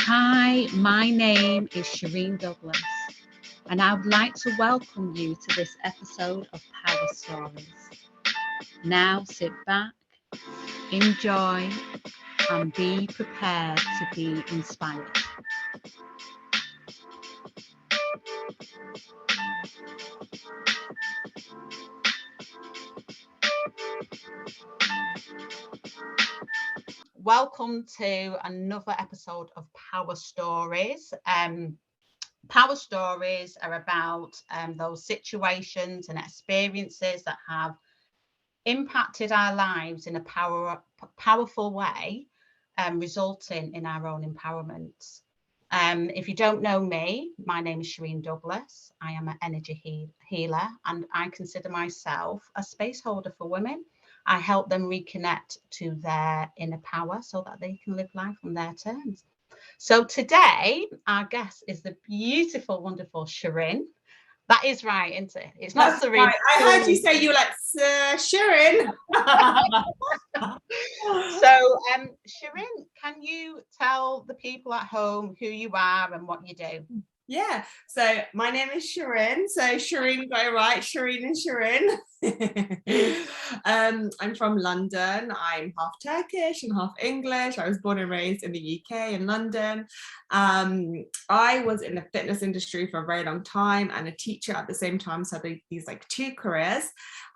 Hi, my name is Sirin Douglas, and I would like to welcome you to this episode of Power Stories. Now sit back, enjoy, and be prepared to be inspired. Welcome to another episode of Power Stories. Power Stories are about those situations and experiences that have impacted our lives in a powerful way, resulting in our own empowerment. If you don't know me, my name is Sirin Douglas. I am an energy healer, and I consider myself a space holder for women. I help them reconnect to their inner power so that they can live life on their terms. So today, our guest is the beautiful, wonderful Sirin. That is right, isn't it? It's not Sirin. Right. I heard you say you like Sirin. So, Sirin, can you tell the people at home who you are and what you do? Yeah, so my name is Sirin. So Sirin, got it right, Sirin and Sirin. I'm from London. I'm half Turkish and half English. I was born and raised in the UK in London. I was in the fitness industry for a very long time and a teacher at the same time. So these like two careers.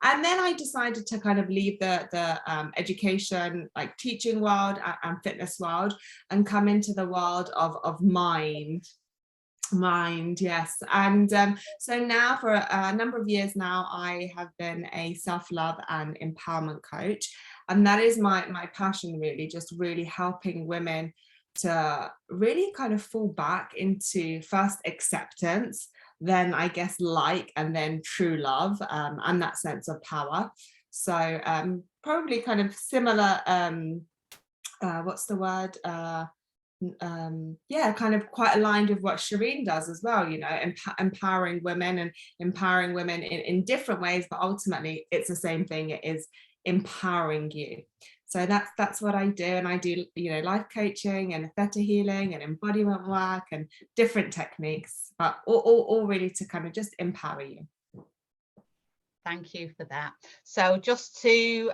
And then I decided to kind of leave the education, like teaching world and fitness world, and come into the world of mind, yes. And so now for a number of years now, I have been a self-love and empowerment coach, and that is my passion, really, just really helping women to really kind of fall back into first acceptance, then I guess and then true love, and that sense of power. So probably kind of similar, what's the word, kind of quite aligned with what Sirin does as well, empowering women and empowering women in different ways, but ultimately it's the same thing. It is empowering you. So that's what I do. And I do, life coaching and theta healing and embodiment work and different techniques, but all really to kind of just empower you. Thank you for that. So just to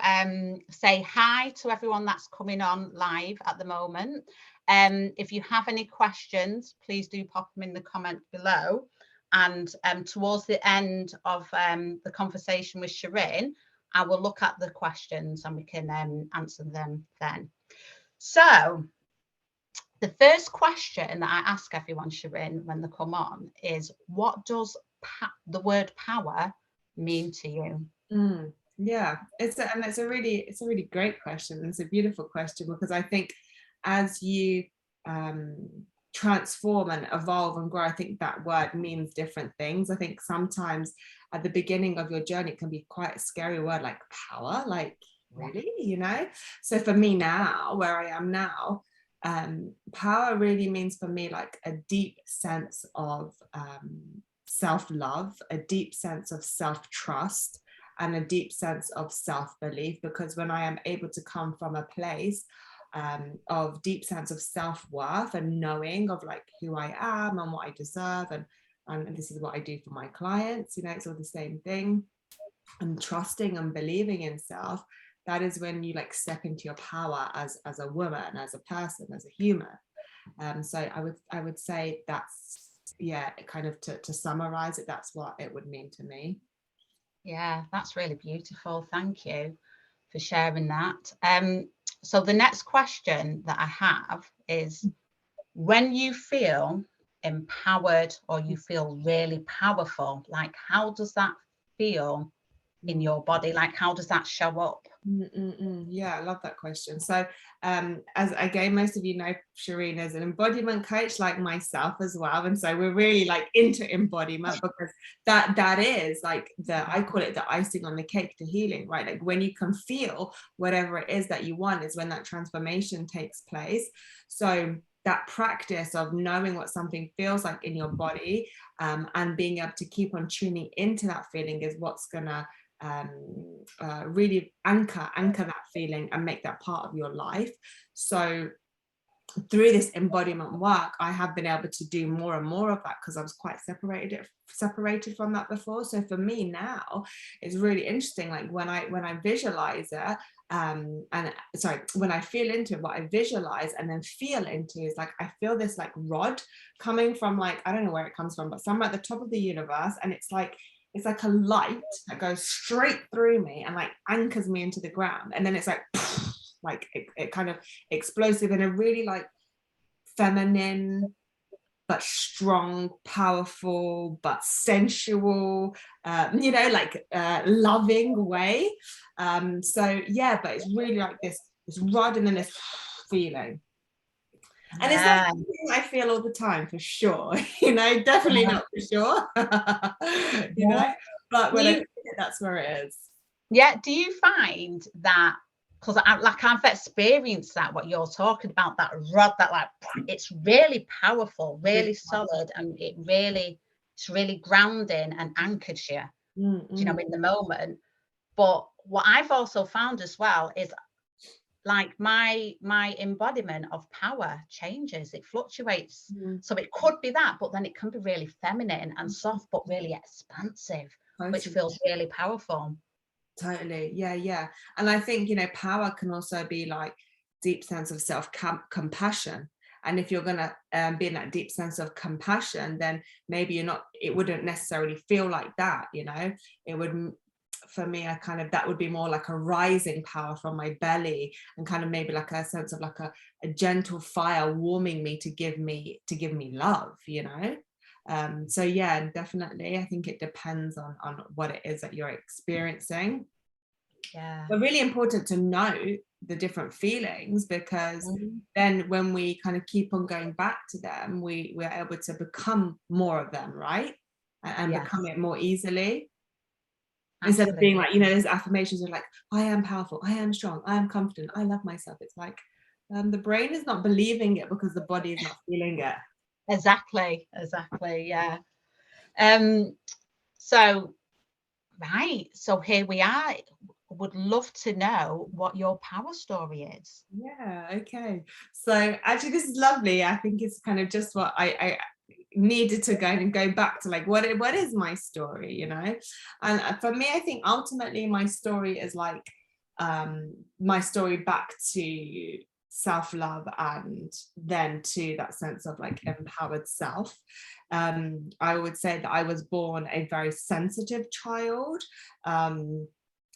say hi to everyone that's coming on live at the moment. If you have any questions, please do pop them in the comment below. And towards the end of the conversation with Sirin, I will look at the questions and we can answer them then. So the first question that I ask everyone, Sirin, when they come on is, what does the word power mean to you? Yeah, it's a really great question. It's a beautiful question, because I think as you transform and evolve and grow, I think that word means different things. I think sometimes at the beginning of your journey it can be quite a scary word, like power, like really, So for me now, where I am now, power really means for me like a deep sense of self-love, a deep sense of self-trust, and a deep sense of self-belief. Because when I am able to come from a place of deep sense of self-worth and knowing of like who I am and what I deserve, and this is what I do for my clients, it's all the same thing, and trusting and believing in self, that is when you like step into your power as a woman, as a person, as a human. So I would say that's, kind of to summarize it, that's what it would mean to me. Yeah, that's really beautiful. Thank you for sharing that. So the next question that I have is, when you feel empowered or you feel really powerful, like how does that feel in your body? Like how does that show up? Yeah, I love that question. So as again, most of you know, Sirin is an embodiment coach like myself as well, and so we're really like into embodiment, because that is like I call it the icing on the cake to healing, right? Like when you can feel whatever it is that you want is when that transformation takes place. So that practice of knowing what something feels like in your body, and being able to keep on tuning into that feeling is what's gonna really anchor that feeling and make that part of your life. So through this embodiment work, I have been able to do more and more of that, because I was quite separated from that before. So for me now, it's really interesting. Like when I visualize it, and sorry, when I feel into it, what I visualize and then feel into is like, I feel this like rod coming from, like, I don't know where it comes from, but somewhere at the top of the universe, and it's like a light that goes straight through me and like anchors me into the ground, and then it's like it kind of explosive in a really like feminine but strong, powerful but sensual, like loving way. So yeah, but it's really like this rod and then this feeling. And it's not something I feel all the time, for sure. Definitely not for sure. But when I feel it, that's where it is. Yeah. Do you find that, because I've experienced that, what you're talking about, that rod, that like, it's really powerful, really solid, and it's really grounding and anchors you, in the moment. But what I've also found as well is, like, my embodiment of power changes, it fluctuates. So it could be that, but then it can be really feminine and soft, but really expansive, which feels really powerful. Totally. Yeah. And I think, power can also be like deep sense of self-compassion. And if you're going to be in that deep sense of compassion, then maybe it wouldn't necessarily feel like that, it would, for me, that would be more like a rising power from my belly, and kind of maybe like a sense of like a gentle fire warming me to give me love, so yeah, definitely, I think it depends on what it is that you're experiencing. Yeah. But really important to know the different feelings, because then when we kind of keep on going back to them, we're able to become more of them, right? And become it more easily. Instead of being like, there's affirmations of like, I am powerful, I am strong, I am confident, I love myself. It's like, the brain is not believing it because the body is not feeling it. Exactly. Yeah. So here we are. Would love to know what your power story is. Yeah, okay. So actually, this is lovely. I think it's kind of just what I needed to go back to, like, what is my story, and for me, I think ultimately my story is like my story back to self-love, and then to that sense of like empowered self. I would say that I was born a very sensitive child.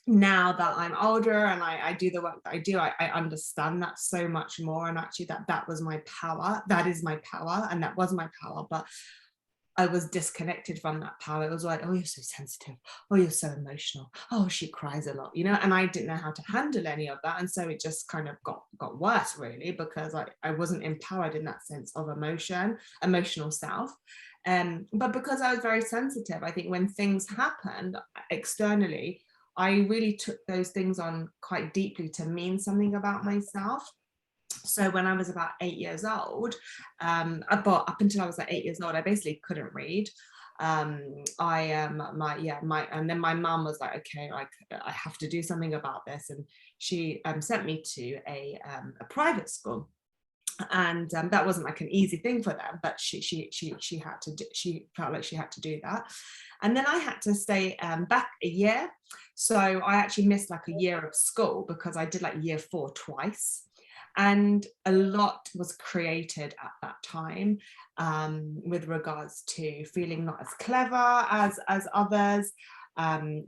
Now that I'm older and I do the work that I do, I understand that so much more, and actually that was my power, that is my power, and that was my power, but I was disconnected from that power. It was like, oh, you're so sensitive, oh, you're so emotional, oh, she cries a lot, and I didn't know how to handle any of that, and so it just kind of got worse, really, because I wasn't empowered in that sense of emotional self. But because I was very sensitive, I think when things happened externally, I really took those things on quite deeply to mean something about myself. So when I was about 8 years old, up until I was like 8 years old, I basically couldn't read. And then my mum was like, okay, like, I have to do something about this, and she sent me to a private school. And that wasn't like an easy thing for them, but she felt like she had to do that. And then I had to stay back a year. So I actually missed like a year of school because I did like year 4 twice. And a lot was created at that time, with regards to feeling not as clever as others,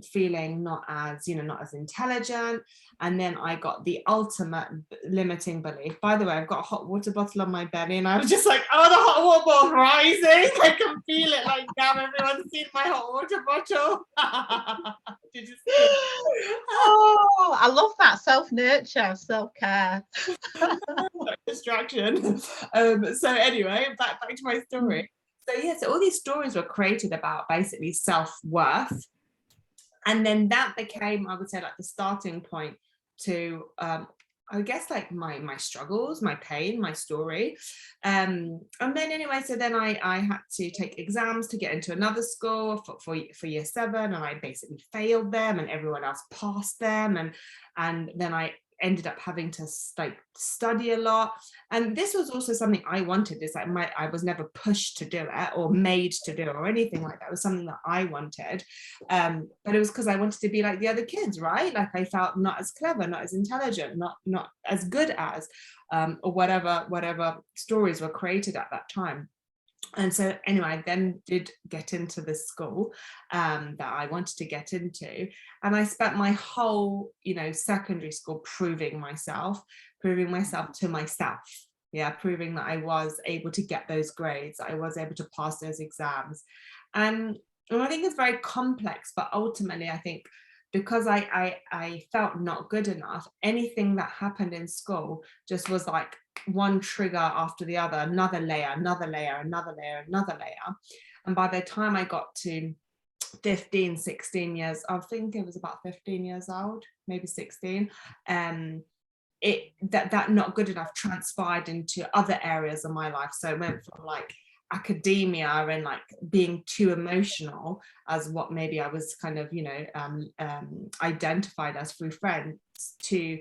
feeling not as intelligent. And then I got the ultimate limiting belief. By the way, I've got a hot water bottle on my belly, and I was just like, oh, the hot water bottle's rising. I can feel it, like, damn, everyone's seen my hot water bottle. Did you see it? Oh, I love that. Self-nurture, self-care. Distraction. So anyway, back to my story. So all these stories were created about basically self-worth. And then that became, I would say, like the starting point to, I guess, like my struggles, my pain, my story. And then anyway, so then I had to take exams to get into another school for year 7, and I basically failed them, and everyone else passed them. And then I ended up having to like study a lot. And this was also something I wanted. It's like I was never pushed to do it or made to do it or anything like that. It was something that I wanted. But it was because I wanted to be like the other kids, right? Like I felt not as clever, not as intelligent, not as good as, or whatever stories were created at that time. And so anyway, I then did get into this school that I wanted to get into. And I spent my whole, secondary school proving myself to myself. Yeah, proving that I was able to get those grades, I was able to pass those exams. And I think it's very complex, but ultimately I think because I felt not good enough, anything that happened in school just was like one trigger after the other, another layer, another layer, another layer, another layer. And by the time I got to 15, 16 years, I think it was about 15 years old, maybe 16, that not good enough transpired into other areas of my life. So it went from like academia and like being too emotional as what maybe I was kind of identified as through friends, to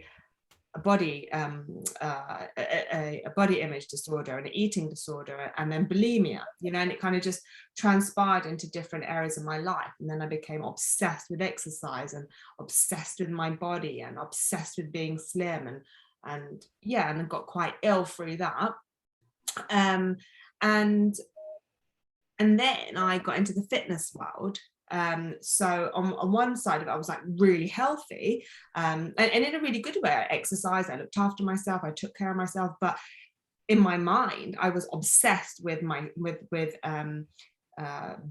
a body a body image disorder and an eating disorder, and then bulimia, and it kind of just transpired into different areas of my life. And then I became obsessed with exercise and obsessed with my body and obsessed with being slim, and I got quite ill through that. And then I got into the fitness world. So on one side of it, I was like really healthy, and in a really good way. I exercised, I looked after myself, I took care of myself. But in my mind, I was obsessed with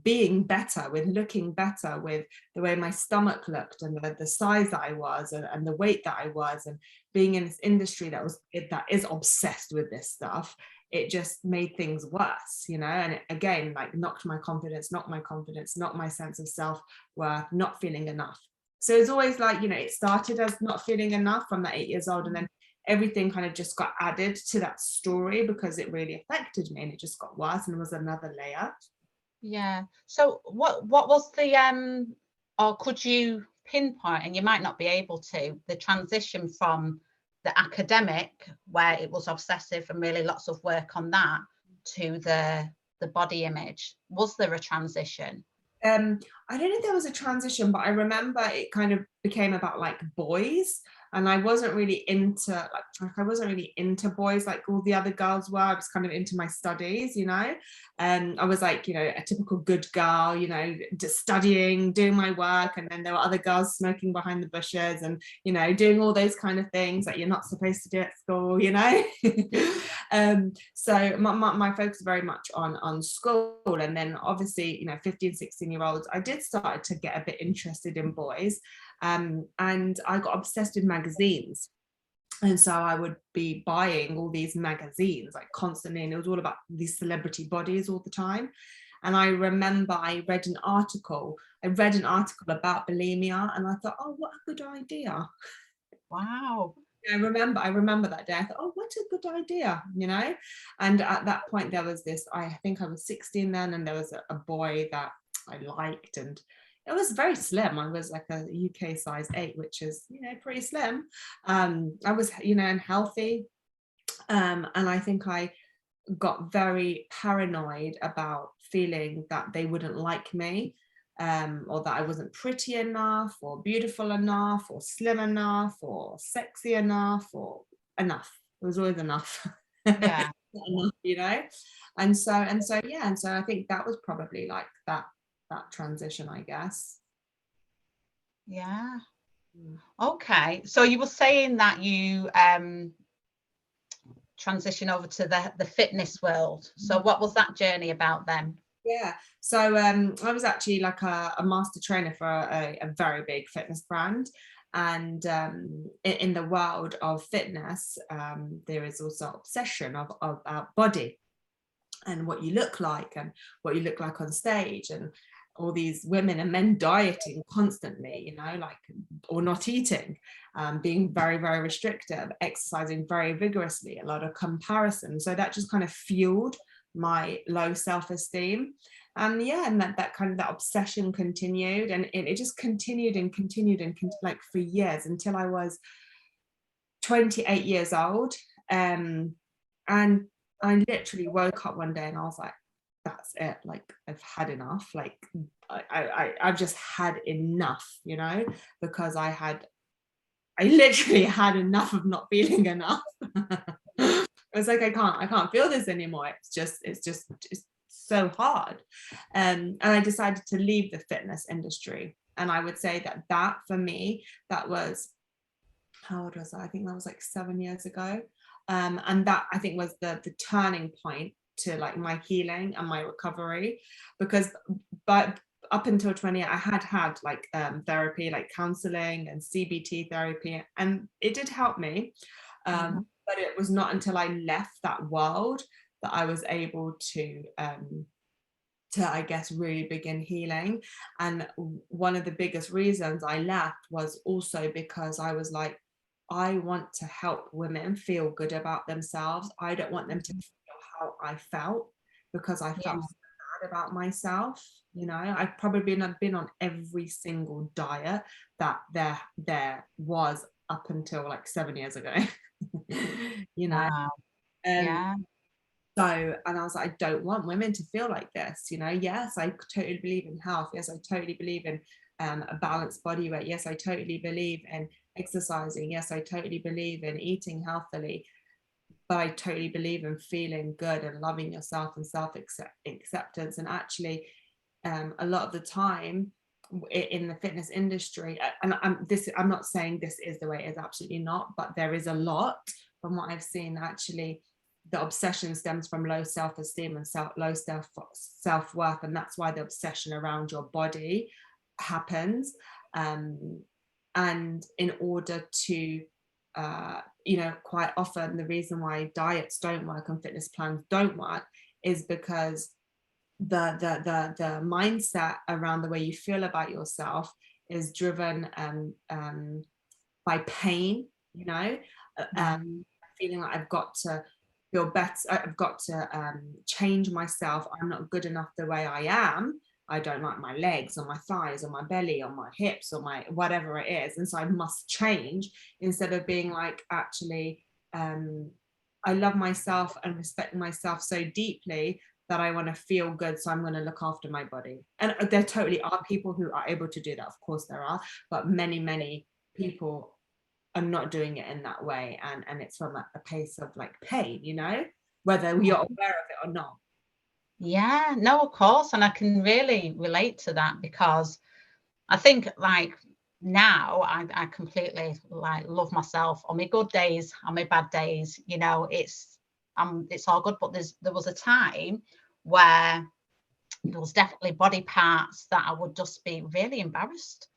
being better, with looking better, with the way my stomach looked and the size that I was, and the weight that I was, and being in this industry that is obsessed with this stuff. It just made things worse, and it, again, like knocked my confidence, not my sense of self-worth, not feeling enough. So it's always like, it started as not feeling enough from that 8 years old, and then everything kind of just got added to that story because it really affected me, and it just got worse, and there was another layer. Yeah. So what was the or could you pinpoint, and you might not be able to, the transition from the academic, where it was obsessive and really lots of work on that, to the body image? Was there a transition? I don't know if there was a transition, but I remember it kind of became about like boys, and I wasn't really into boys like all the other girls were. I was kind of into my studies, and I was like, a typical good girl, just studying, doing my work, and then there were other girls smoking behind the bushes and doing all those kind of things that you're not supposed to do at school. So my focus was very much on school. And then obviously 15, 16-year-olds, I did start to get a bit interested in boys, and I got obsessed with magazines. And so I would be buying all these magazines like constantly, and it was all about these celebrity bodies all the time. And I remember I read an article about bulimia, and I thought, oh, what a good idea. Wow. I remember that day. I thought, oh, what a good idea, And at that point, there was this, I think I was 16 then, and there was a boy that I liked, and it was very slim. I was like a UK size 8, which is, pretty slim. I was, and healthy. And I think I got very paranoid about feeling that they wouldn't like me. Or that I wasn't pretty enough, or beautiful enough, or slim enough, or sexy enough, or enough. It was always enough. Yeah. Enough, And so I think that was probably like that transition, I guess. Yeah. Okay. So you were saying that you transition over to the fitness world. So what was that journey about then? Yeah, so I was actually like a master trainer for a very big fitness brand. And in the world of fitness, there is also obsession of body and what you look like, and what you look like on stage, and all these women and men dieting constantly, like, or not eating, being very, very restrictive, exercising very vigorously, a lot of comparison. So that just kind of fueled my low self-esteem. And that kind of that obsession continued, and it just continued like for years, until I was 28 years old. And I literally woke up one day and I was like, that's it. Like, I've had enough. Like, I've just had enough, you know, because I literally had enough of not feeling enough. I was like, I can't feel this anymore. It's so hard. And I decided to leave the fitness industry. And I would say that for me, that was, how old was I? I think that was like 7 years ago. And that, I think, was the turning point to like my healing and my recovery, because but up until 20, I had like therapy, like counseling and CBT therapy, and it did help me. But it was not until I left that world that I was able to I guess really begin healing. And one of the biggest reasons I left was also because I was like, I want to help women feel good about themselves. I don't want them to feel how I felt, because I felt so bad about myself. You know, I've probably not been on every single diet that there was up until like 7 years ago. You know. Wow. um Yeah. so, and I was like, I don't want women to feel like this, you know. Yes, I totally believe in health. Yes, I totally believe in a balanced body weight. Yes, I totally believe in exercising. Yes, I totally believe in eating healthily. But I totally believe in feeling good and loving yourself and self-acceptance. And actually, a lot of the time in the fitness industry, and I'm not saying this is the way it is, absolutely not, but there is a lot from what I've seen. Actually, the obsession stems from low self-esteem and low self-worth, and that's why the obsession around your body happens. And in order to you know, quite often the reason why diets don't work and fitness plans don't work is because the mindset around the way you feel about yourself is driven by pain, you know. Feeling like I've got to feel better, I've got to change myself, I'm not good enough the way I am, I don't like my legs or my thighs or my belly or my hips or my whatever it is, and so I must change, instead of being like, actually, I love myself and respect myself so deeply that I want to feel good, so I'm going to look after my body. And there totally are people who are able to do that, of course there are, but many people are not doing it in that way, and it's from a place of like pain, you know, whether you're aware of it or not. Yeah, no, of course. And I can really relate to that, because I think like now I completely like love myself on my good days, on my bad days, you know, it's all good. But there was a time where there was definitely body parts that I would just be really embarrassed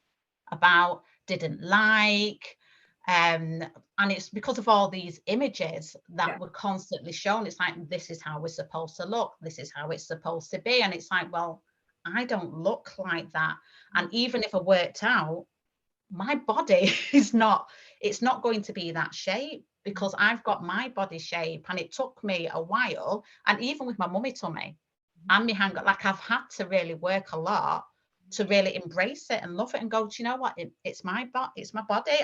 about, didn't like. And it's because of all these images that were constantly shown. It's like, this is how we're supposed to look, this is how it's supposed to be. And it's like, well, I don't look like that. And even if I worked out, my body is not, it's not going to be that shape, because I've got my body shape. And it took me a while, and even with my mummy tummy and my hand, like I've had to really work a lot to really embrace it and love it and go, do you know what, it's my body,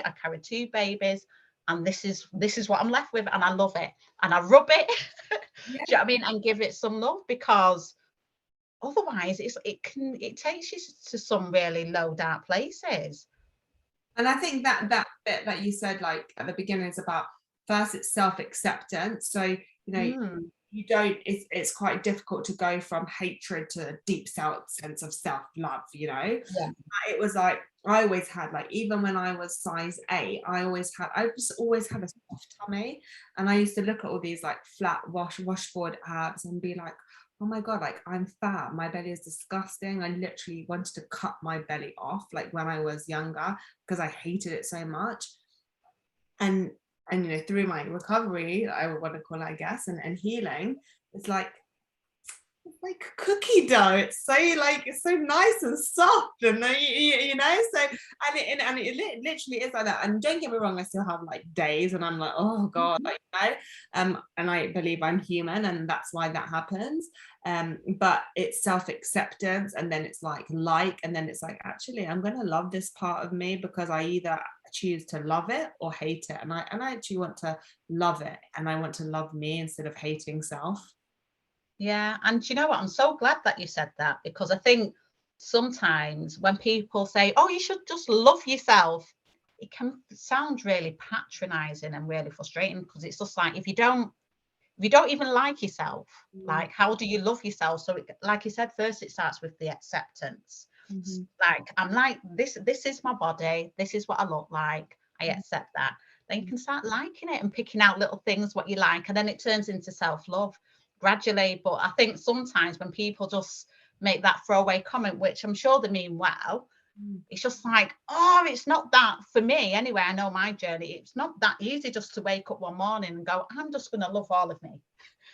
I carry two babies, and this is what I'm left with, and I love it, and I rub it. Do you know what I mean? And give it some love, because otherwise it takes you to some really low, dark places. And I think that bit that you said like at the beginning is about, first it's self-acceptance. So, you know, you don't, it's quite difficult to go from hatred to a deep sense of self-love, you know. It was like, I always had, like, even when I was size 8, I just always had a soft tummy, and I used to look at all these like flat washboard abs and be like, oh my god, like I'm fat, my belly is disgusting. I literally wanted to cut my belly off, like when I was younger, because I hated it so much. And you know, through my recovery, I would want to call it, I guess, and healing, it's like, like cookie dough. It's so like, it's so nice and soft, and you know, so and it literally is like that. And don't get me wrong, I still have like days and I'm like, oh god, like, you know, and I believe I'm human, and that's why that happens. But it's self-acceptance, and then it's like, and then it's like, actually I'm gonna love this part of me, because I either choose to love it or hate it, and I actually want to love it, and I want to love me instead of hating self. Yeah, and you know what? I'm so glad that you said that, because I think sometimes when people say, "Oh, you should just love yourself," it can sound really patronizing and really frustrating, because it's just like, if you don't even like yourself, like how do you love yourself? So like you said, first it starts with the acceptance. Like, I'm like this is my body, this is what I look like, I accept that. Then you can start liking it and picking out little things what you like, and then it turns into self-love gradually. But I think sometimes when people just make that throwaway comment, which I'm sure they mean well, it's just like, oh, it's not that, for me anyway, I know my journey, it's not that easy just to wake up one morning and go, I'm just going to love all of me.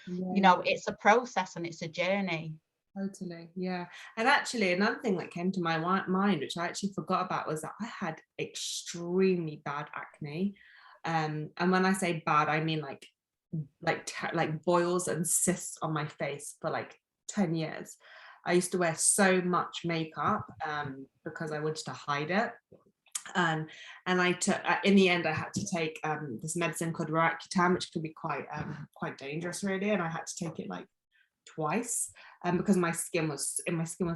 You know, it's a process and it's a journey. Totally, yeah. And actually, another thing that came to my mind, which I actually forgot about, was that I had extremely bad acne. And when I say bad, I mean like boils and cysts on my face for like 10 years. I used to wear so much makeup because I wanted to hide it. And I took, in the end, I had to take this medicine called Roaccutane, which could be quite dangerous, really. And I had to take it like twice because my skin was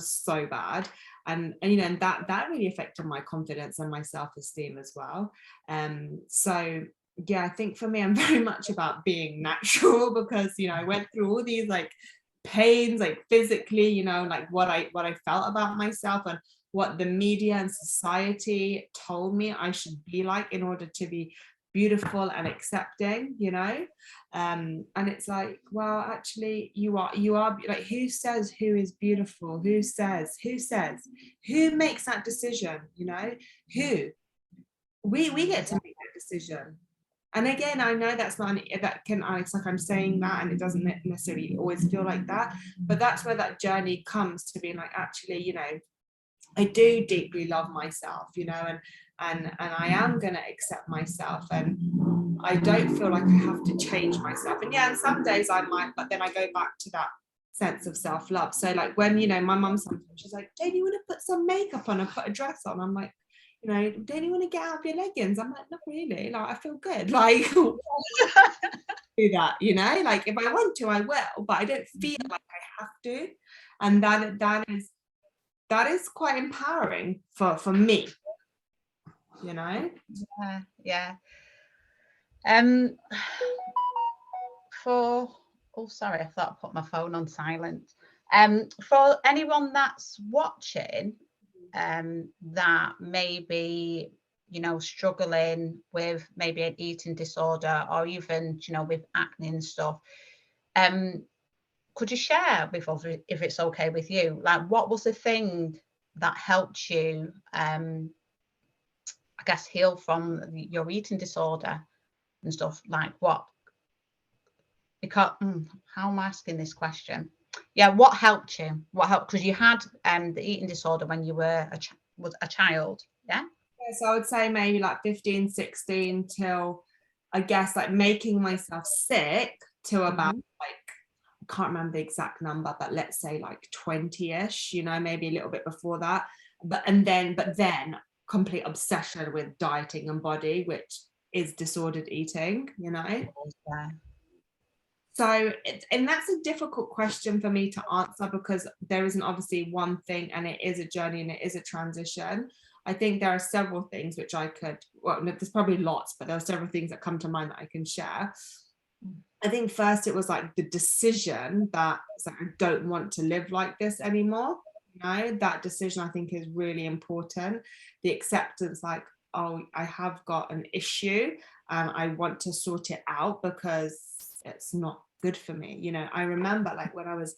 so bad, and you know, and that really affected my confidence and my self-esteem as well. So yeah, I think for me, I'm very much about being natural, because you know, I went through all these like pains, like physically, you know, like what I felt about myself, and what the media and society told me I should be like in order to be beautiful and accepting, you know. And it's like, well, actually you are like, who says who is beautiful? Who says who makes that decision? You know, who? We get to make that decision. And again, I know that's not that can, it's like I'm saying that and it doesn't necessarily always feel like that, but that's where that journey comes to being like, actually, you know, I do deeply love myself, you know, and I am going to accept myself, and I don't feel like I have to change myself. And yeah, and some days I might, but then I go back to that sense of self-love. So like when, you know, my mum sometimes, she's like, don't you want to put some makeup on and put a dress on? I'm like, you know, don't you want to get out of your leggings? I'm like, not really, like I feel good, like do that, you know, like if I want to I will, but I don't feel like I have to. And that is quite empowering for me, you know. Yeah. Um for oh, sorry, I thought I put my phone on silent. For anyone that's watching, that maybe, you know, struggling with maybe an eating disorder, or even, you know, with acne and stuff, could you share with us, if it's okay with you, like what was the thing that helped you, I guess, heal from your eating disorder and stuff, like what? Because how am I asking this question? Yeah, what helped you? What helped? Because you had the eating disorder when you were was a child. Yeah. So I would say maybe like 15, 16 till, I guess, like making myself sick to about like, I can't remember the exact number, but let's say like 20-ish, you know, maybe a little bit before that. But then complete obsession with dieting and body, which is disordered eating, you know. Yeah. So, and that's a difficult question for me to answer, because there isn't obviously one thing, and it is a journey and it is a transition. I think there are several things which I could, well, there's probably lots, but there are several things that come to mind that I can share. I think first it was like the decision that like, I don't want to live like this anymore. You know, that decision I think is really important. The acceptance, like, oh, I have got an issue and I want to sort it out because it's not good for me. You know, I remember like when I was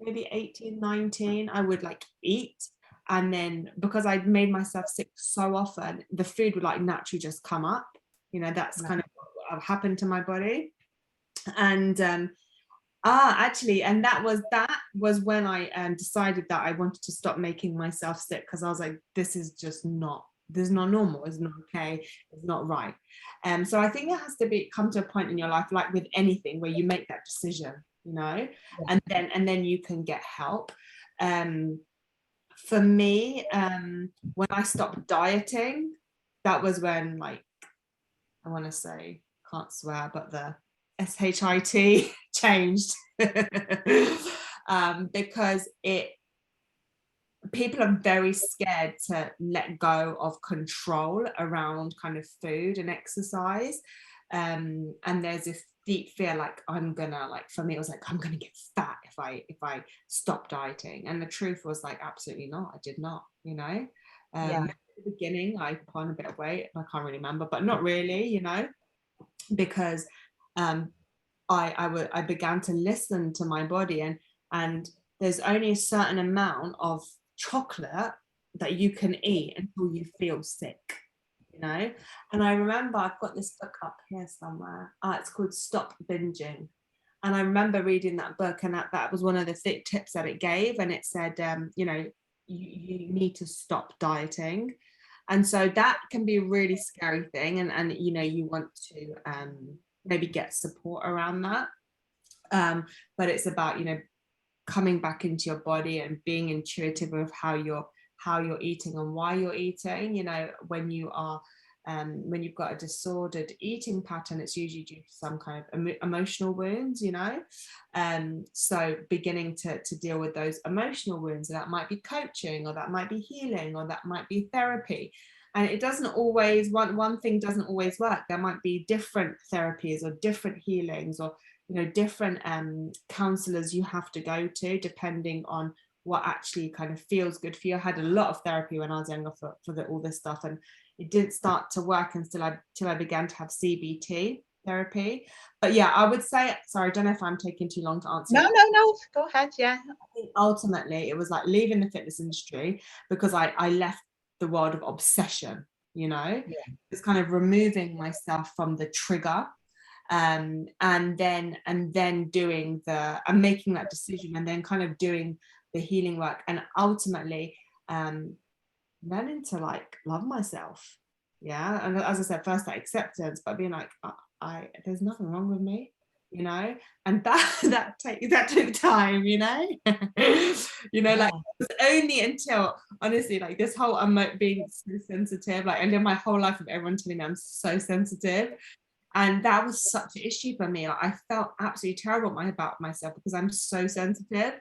maybe 18, 19, I would like eat, and then because I'd made myself sick so often, the food would like naturally just come up. You know, that's kind of what happened to my body. And Actually, and that was when I decided that I wanted to stop making myself sick, because I was like, this is not normal, it's not okay, it's not right. So I think it has to come to a point in your life, like with anything, where you make that decision, you know, Yeah. and then you can get help. For me, when I stopped dieting, that was when, like, I want to say, can't swear, but the SHIT changed. Because people are very scared to let go of control around kind of food and exercise. And there's this deep fear, like, I'm gonna, like, for me it was like, I'm gonna get fat if I stop dieting. And the truth was, like, absolutely not. I did not, you know. Yeah. At the beginning I put on a bit of weight, I can't really remember, but not really, you know, because I began to listen to my body, and there's only a certain amount of chocolate that you can eat until you feel sick, you know. And I remember, I've got this book up here somewhere. It's called Stop Binging. And I remember reading that book, and that was one of the tips that it gave. And it said, you know, you need to stop dieting. And so that can be a really scary thing. And you know, you want to maybe get support around that. But it's about, you know, coming back into your body and being intuitive of how you're eating and why you're eating. You know, when you've got a disordered eating pattern, it's usually due to some kind of emotional wounds, you know. So beginning to deal with those emotional wounds, that might be coaching, or that might be healing, or that might be therapy. And it doesn't always, one thing doesn't always work. There might be different therapies or different healings, or, you know, different counselors you have to go to, depending on what actually kind of feels good for you. I had a lot of therapy when I was younger for all this stuff, and it didn't start to work until I began to have CBT therapy. But yeah, I would say, sorry, I don't know if I'm taking too long to answer. No, go ahead. Yeah. I think ultimately it was like leaving the fitness industry, because I left the world of obsession, you know. Yeah. It's kind of removing myself from the trigger, and then doing and making that decision, and then kind of doing the healing work, and ultimately learning to, like, love myself. Yeah. And as I said, first that acceptance, but being like, there's nothing wrong with me, you know. And that took time, you know. You know, like, it was only until, honestly, like, this whole being so sensitive, like, I live my whole life with everyone telling me I'm so sensitive. And that was such an issue for me. Like, I felt absolutely terrible about myself, because I'm so sensitive.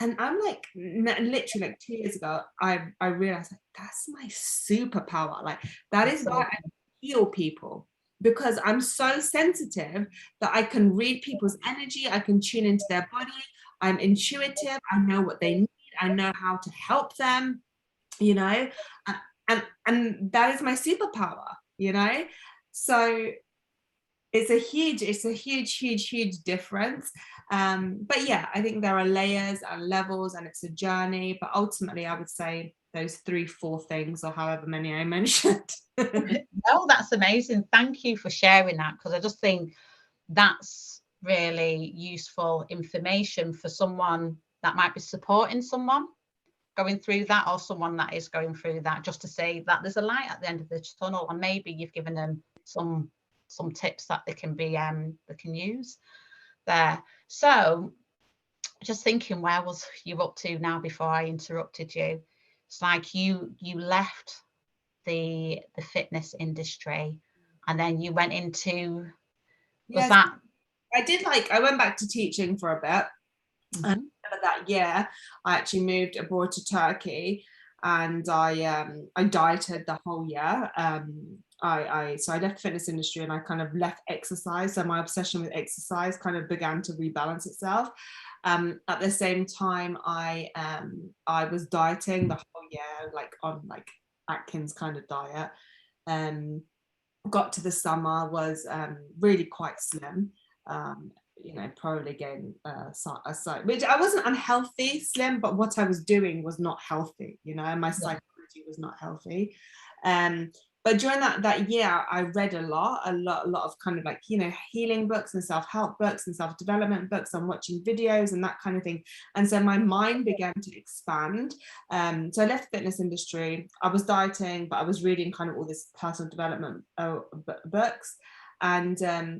And I'm like, literally, like 2 years ago, I realized, like, that's my superpower. Like, that is why I heal people, because I'm so sensitive that I can read people's energy, I can tune into their body, I'm intuitive, I know what they need, I know how to help them, you know, and that is my superpower, you know. So it's a huge difference. But yeah, I think there are layers and levels, and it's a journey, but ultimately I would say those 3-4 things, or however many I mentioned. No, that's amazing. Thank you for sharing that, because I just think that's really useful information for someone that might be supporting someone going through that, or someone that is going through that, just to say that there's a light at the end of the tunnel, and maybe you've given them some tips that they can use there. So just thinking, where was you up to now before I interrupted you? It's like you left the fitness industry, and then you went into, was Yes, that? I went back to teaching for a bit. And that year I actually moved abroad to Turkey, and I dieted the whole year. So I left the fitness industry, and I kind of left exercise. So my obsession with exercise kind of began to rebalance itself. At the same time, I was dieting the whole year, like on like Atkins kind of diet. Got to the summer, was really quite slim. You know, probably gained a size, which I wasn't unhealthy slim, but what I was doing was not healthy, you know, and my psychology was not healthy. But during that year, I read a lot of kind of like, you know, healing books and self-help books and self-development books. I'm watching videos and that kind of thing. And so my mind began to expand. So I left the fitness industry. I was dieting, but I was reading kind of all this personal development books. And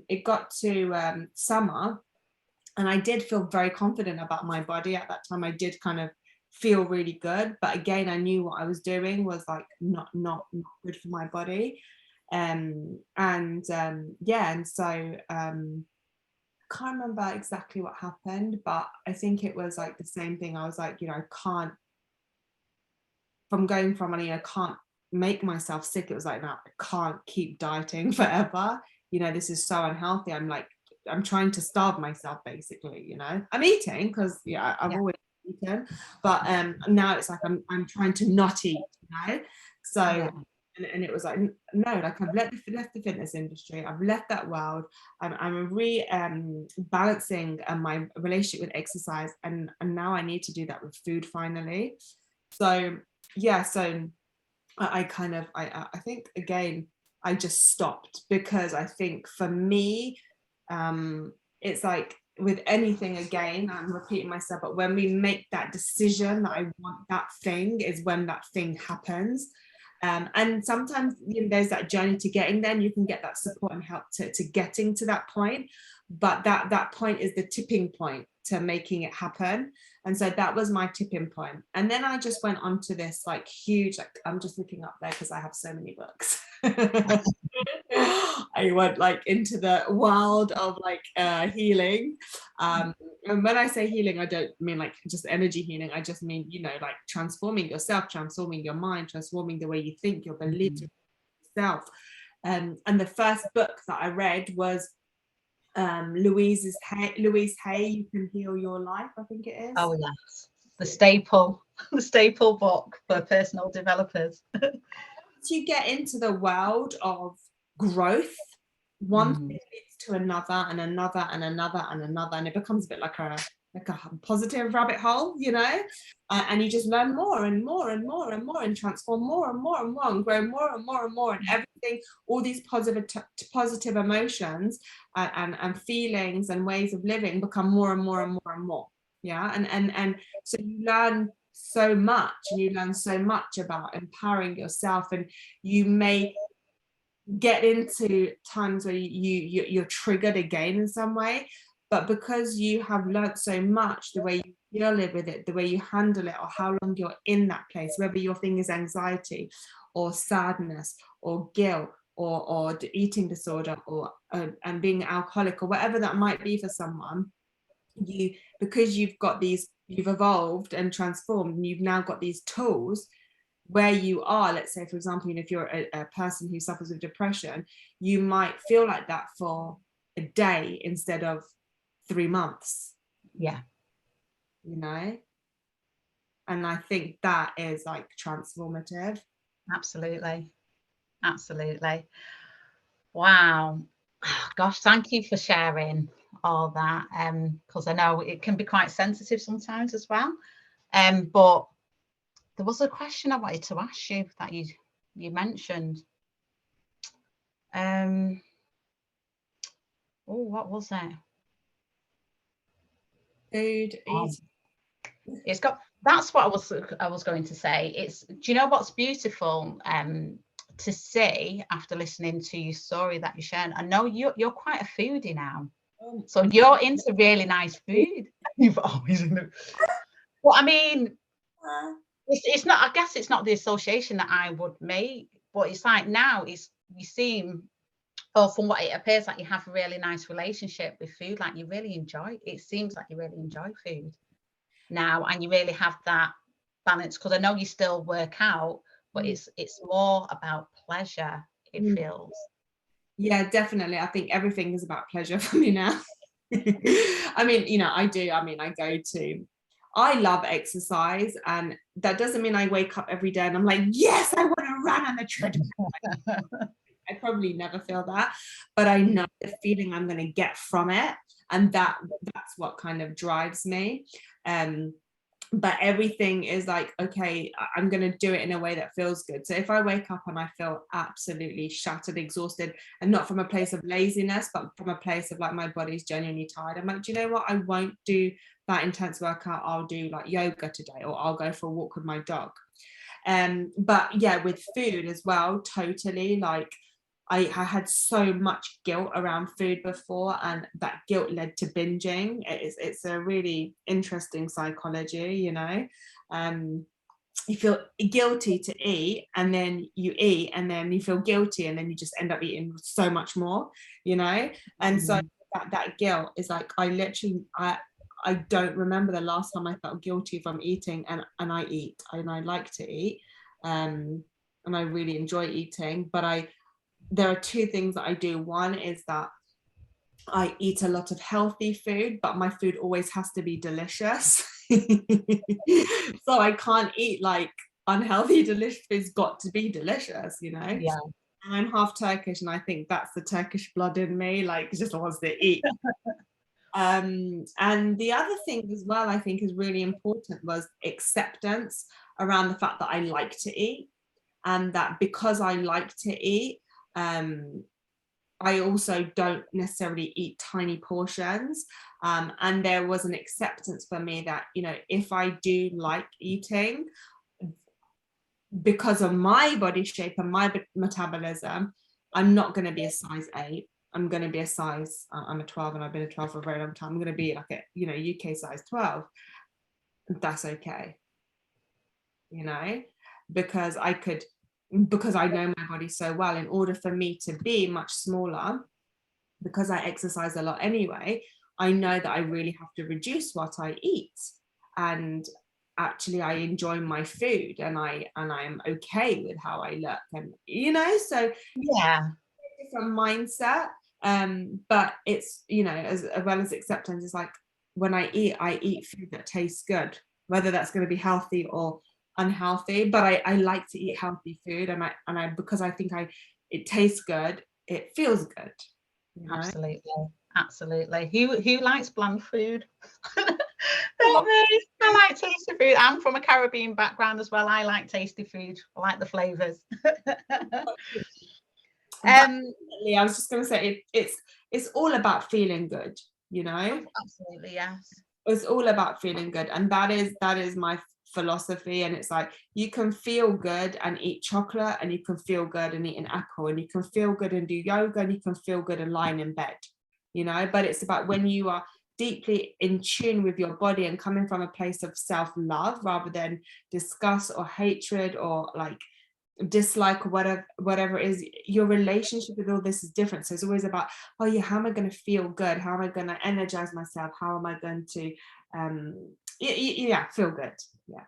it got to summer, and I did feel very confident about my body at that time. I did kind of feel really good, but again, I knew what I was doing was like not good for my body. Yeah, and so can't remember exactly what happened, but I think it was like the same thing. I was like, you know, I can't, from going from, I can't make myself sick. It was like, no, I can't keep dieting forever. You know, this is so unhealthy. I'm trying to starve myself, basically. You know, I'm eating because I've always eaten, but now it's like I'm trying to not eat. You know, so. And it was like, no, like I've left the fitness industry, I've left that world. I'm balancing my relationship with exercise, and now I need to do that with food finally. So yeah, so I kind of I think again I just stopped, because I think for me it's like with anything, again I'm repeating myself, but when we make that decision that I want that thing, is when that thing happens. And sometimes, you know, there's that journey to getting there, and you can get that support and help to getting to that point, but that point is the tipping point to making it happen. And so that was my tipping point. And then I just went on to this like huge, like I'm just looking up there because I have so many books. I went like into the world of like healing. And when I say healing, I don't mean like just energy healing. I just mean, you know, like transforming yourself, transforming your mind, transforming the way you think, your beliefs, yourself. And the first book that I read was Louise Hay, You Can Heal Your Life, I think it is. Oh yes, the staple book for personal developers. To get into the world of growth, one thing leads to another and another and another and another, and it becomes a bit like a positive rabbit hole, you know, and you just learn more and more and more and more, and transform more and more and more, and grow more and more and more, and everything, all these positive emotions and feelings and ways of living become more and more and more and more. Yeah, and so you learn so much, and you learn so much about empowering yourself, and you may get into times where you're triggered again in some way, but because you have learned so much, the way you deal with it, the way you handle it, or how long you're in that place, whether your thing is anxiety or sadness or guilt or the eating disorder, or and being an alcoholic, or whatever that might be for someone, because you've evolved and transformed, and you've now got these tools where you are. Let's say, for example, if you're a person who suffers with depression, you might feel like that for a day instead of 3 months. Yeah, you know, and I think that is like transformative. Absolutely. Wow. Gosh, thank you for sharing all that, because I know it can be quite sensitive sometimes as well, but there was a question I wanted to ask you that you mentioned. What was it? Food, eating. It's got, that's what I was going to say. It's, do you know what's beautiful to see after listening to your story that you shared? I know you're quite a foodie now, so you're into really nice food. You've always well, I mean, it's not, I guess it's not the association that I would make, but it's like now you seem, or from what it appears, like you have a really nice relationship with food, like you really enjoy, it seems like you really enjoy food now, and you really have that balance, because I know you still work out, but it's more about pleasure, it feels. Yeah, definitely. I think everything is about pleasure for me now. I mean, you know, I love exercise, and that doesn't mean I wake up every day and I'm like, yes, I want to run on the treadmill. I probably never feel that, but I know the feeling I'm going to get from it, and that's what kind of drives me. but everything is like, okay, I'm going to do it in a way that feels good. So if I wake up and I feel absolutely shattered, exhausted, and not from a place of laziness, but from a place of like my body's genuinely tired, I'm like, do you know what, I won't do that intense workout. I'll do like yoga today, or I'll go for a walk with my dog. But yeah, with food as well, totally, like I had so much guilt around food before, and that guilt led to binging. It's a really interesting psychology, you know. You feel guilty to eat, and then you eat, and then you feel guilty, and then you just end up eating so much more, you know. And so that guilt is like, I don't remember the last time I felt guilty from eating, and I eat, and I like to eat, and I really enjoy eating. But there are two things that I do. One is that I eat a lot of healthy food, but my food always has to be delicious. So I can't eat like unhealthy, delicious food. It's got to be delicious, you know? Yeah. And I'm half Turkish, and I think that's the Turkish blood in me, like just wants to eat. And the other thing as well, I think is really important, was acceptance around the fact that I like to eat, and that because I like to eat, I also don't necessarily eat tiny portions. And there was an acceptance for me that, you know, if I do like eating, because of my body shape and my metabolism, I'm not going to be a size 8. I'm going to be a size, I'm a 12, and I've been a 12 for a very long time. I'm going to be like a, you know, UK size 12. That's okay, you know, because because I know my body so well. In order for me to be much smaller, because I exercise a lot anyway, I know that I really have to reduce what I eat. And actually I enjoy my food, and I'm okay with how I look, and you know, so Yeah. different mindset. But it's, you know, as well as acceptance, it's like, when I eat food that tastes good, whether that's going to be healthy or unhealthy. But I like to eat healthy food, and I because I think it tastes good, it feels good, you know. Absolutely. Who likes bland food? Not me. I like tasty food. I'm from a Caribbean background as well. I like tasty food. I like the flavors. I was just going to say, it's all about feeling good, you know. Absolutely, yes. It's all about feeling good, and that is my philosophy. And it's like, you can feel good and eat chocolate, and you can feel good and eat an apple, and you can feel good and do yoga, and you can feel good and lying in bed, you know. But it's about when you are deeply in tune with your body and coming from a place of self-love, rather than disgust or hatred or like dislike, or whatever it is. Your relationship with all this is different. So it's always about, oh yeah, how am I going to feel good, how am I going to energize myself, how am I going to feel good. Yeah.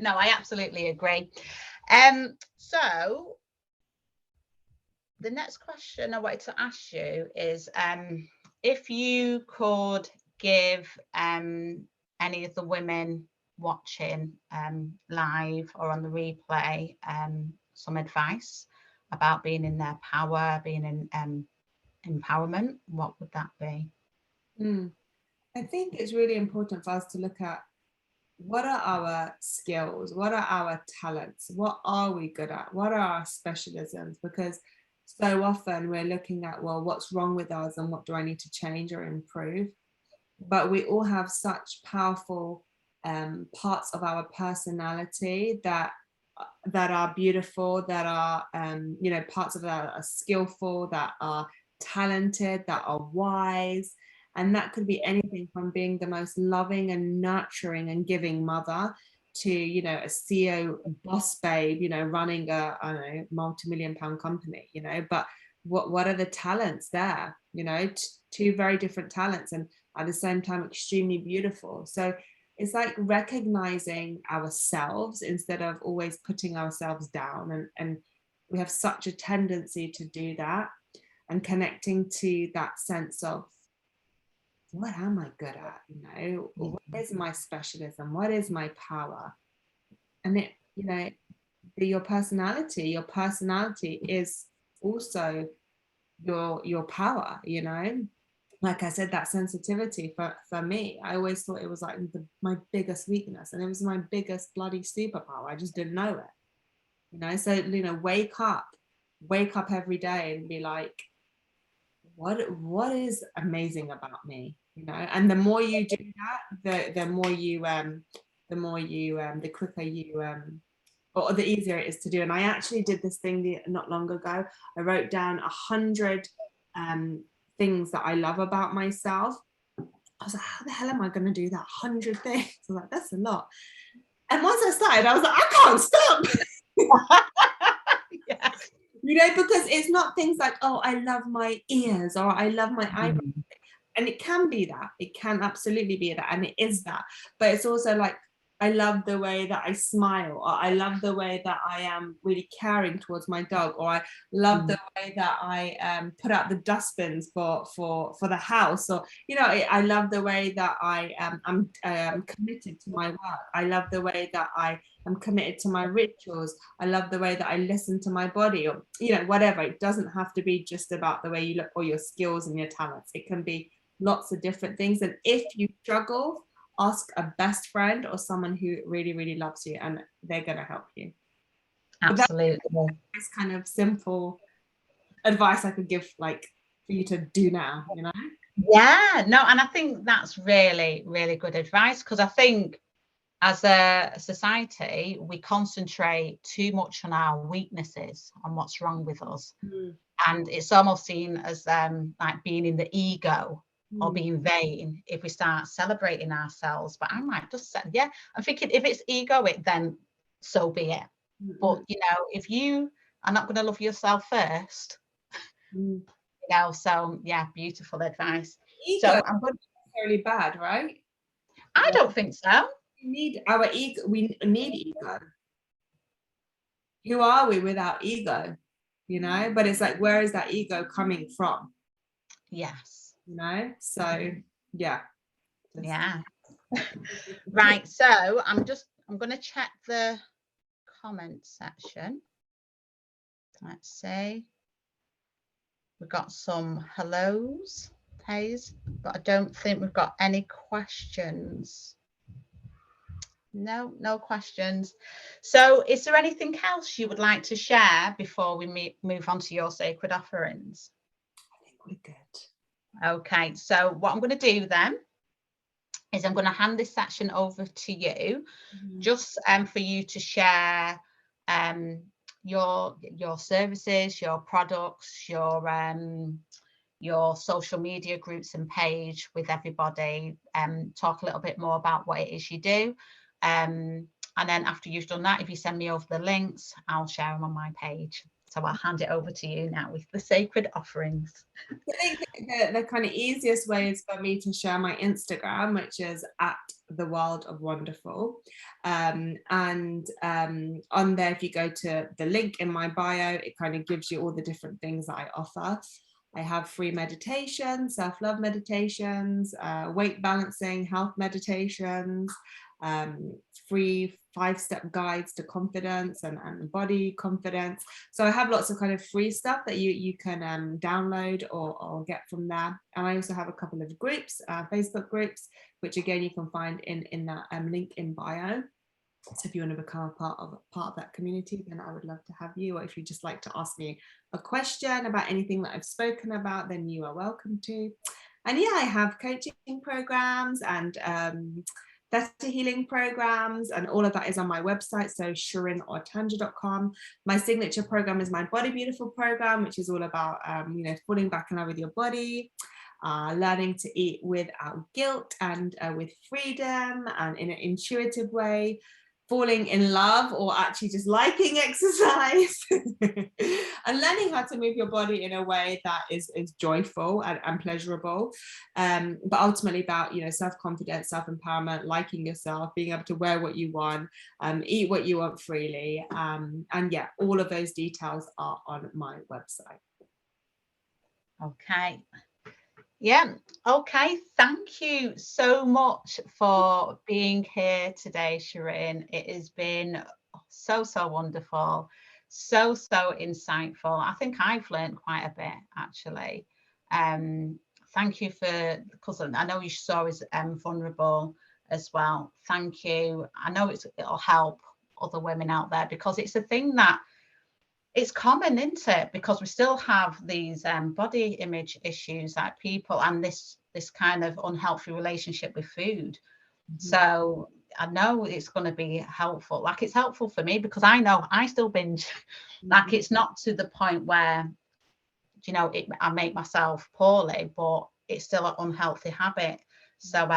No, I absolutely agree. So the next question I wanted to ask you is, if you could give any of the women watching live or on the replay some advice about being in their power, being in empowerment, what would that be? I think it's really important for us to look at, what are our skills, what are our talents, what are we good at, what are our specialisms? Because so often we're looking at, well, what's wrong with us and what do I need to change or improve? But we all have such powerful parts of our personality that are beautiful, that are you know, parts of that are skillful, that are talented, that are wise. And that could be anything from being the most loving and nurturing and giving mother, to, you know, a CEO boss babe, you know, running a, I don't know, multi-million pound company, you know. But what are the talents there, you know? Two very different talents, and at the same time extremely beautiful. So it's like recognizing ourselves instead of always putting ourselves down, and we have such a tendency to do that, and connecting to that sense of, what am I good at, you know, what is my specialism, what is my power? And it, you know, your personality is also your power, you know. like I said, that sensitivity for me, I always thought it was like my biggest weakness, and it was my biggest bloody superpower. I just didn't know it, you know. So, you know, wake up every day and be like, what is amazing about me, you know. And the more you do that, the more you the quicker you or the easier it is to do. And I actually did this thing not long ago. I wrote down 100 things that I love about myself. I was like, how the hell am I going to do that 100 things? I was like, that's a lot. And once I started, I was like, I can't stop. Yeah. You know, because it's not things like, oh, I love my ears or I love my eyebrows. And it can be that. It can absolutely be that. And it is that. But it's also like, I love the way that I smile, or I love the way that I am really caring towards my dog, or I love the way that I put out the dustbins for the house, or, you know, I love the way that I'm committed to my work. I love the way that I am committed to my rituals. I love the way that I listen to my body, or, you know, whatever. It doesn't have to be just about the way you look or your skills and your talents. It can be lots of different things. And if you struggle, ask a best friend or someone who really, really loves you, and they're going to help you. Absolutely. That's kind of simple advice I could give, like, for you to do now, you know? Yeah, no, and I think that's really, really good advice, because I think as a society, we concentrate too much on our weaknesses and what's wrong with us. And it's almost seen as like being in the ego or being vain if we start celebrating ourselves. But I'm like, just yeah, I'm thinking if it's egoic, then so be it. But, you know, if you are not going to love yourself first, you know, so yeah, beautiful advice. Ego So I'm going. necessarily bad, right? I don't think so. We need our ego. We need ego. Who are we without ego? You know, but it's like, where is that ego coming from? Yes. You know, so yeah. Yeah. Right. So I'm going to check the comment section. Let's see. We've got some hellos, Hayes, but I don't think we've got any questions. No questions. So is there anything else you would like to share before we move on to your sacred offerings? I think we're good. Okay, so what I'm going to do then is I'm going to hand this section over to you, just for you to share your services, your products, your social media groups and page with everybody, talk a little bit more about what it is you do. And then after you've done that, if you send me over the links, I'll share them on my page. So I'll hand it over to you now with the sacred offerings. I think the kind of easiest way is for me to share my Instagram, which is at the World of Wonderful. And on there, if you go to the link in my bio, it kind of gives you all the different things that I offer. I have free meditation, self-love meditations, weight balancing, health meditations, free 5-step guides to confidence and body confidence. So I have lots of kind of free stuff that you can download or get from there. And I also have a couple of groups, Facebook groups, which again you can find in that link in bio. So if you want to become a part of that community, then I would love to have you. Or if you just like to ask me a question about anything that I've spoken about, then you are welcome to. And yeah, I have coaching programs and theta healing programs, and all of that is on my website, so sirinortanca.com. My signature program is my Body Beautiful program, which is all about you know, falling back in love with your body, learning to eat without guilt and with freedom and in an intuitive way, falling in love or actually just liking exercise and learning how to move your body in a way that is joyful and pleasurable, but ultimately about, you know, self-confidence, self-empowerment, liking yourself, being able to wear what you want, eat what you want freely, and yeah, all of those details are on my website. Okay. Yeah. Okay. Thank you so much for being here today, Sirin. It has been so wonderful, so insightful. I think I've learned quite a bit actually thank you for, because I know your story is vulnerable as well. Thank you. I know it'll help other women out there, because it's a thing that it's common, isn't it? Because we still have these body image issues that people, and this kind of unhealthy relationship with food. So I know it's going to be helpful. Like, it's helpful for me because I know I still binge. Like, it's not to the point where, you know, I make myself poorly, but it's still an unhealthy habit. So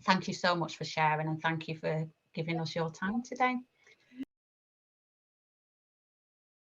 thank you so much for sharing, and thank you for giving us your time today.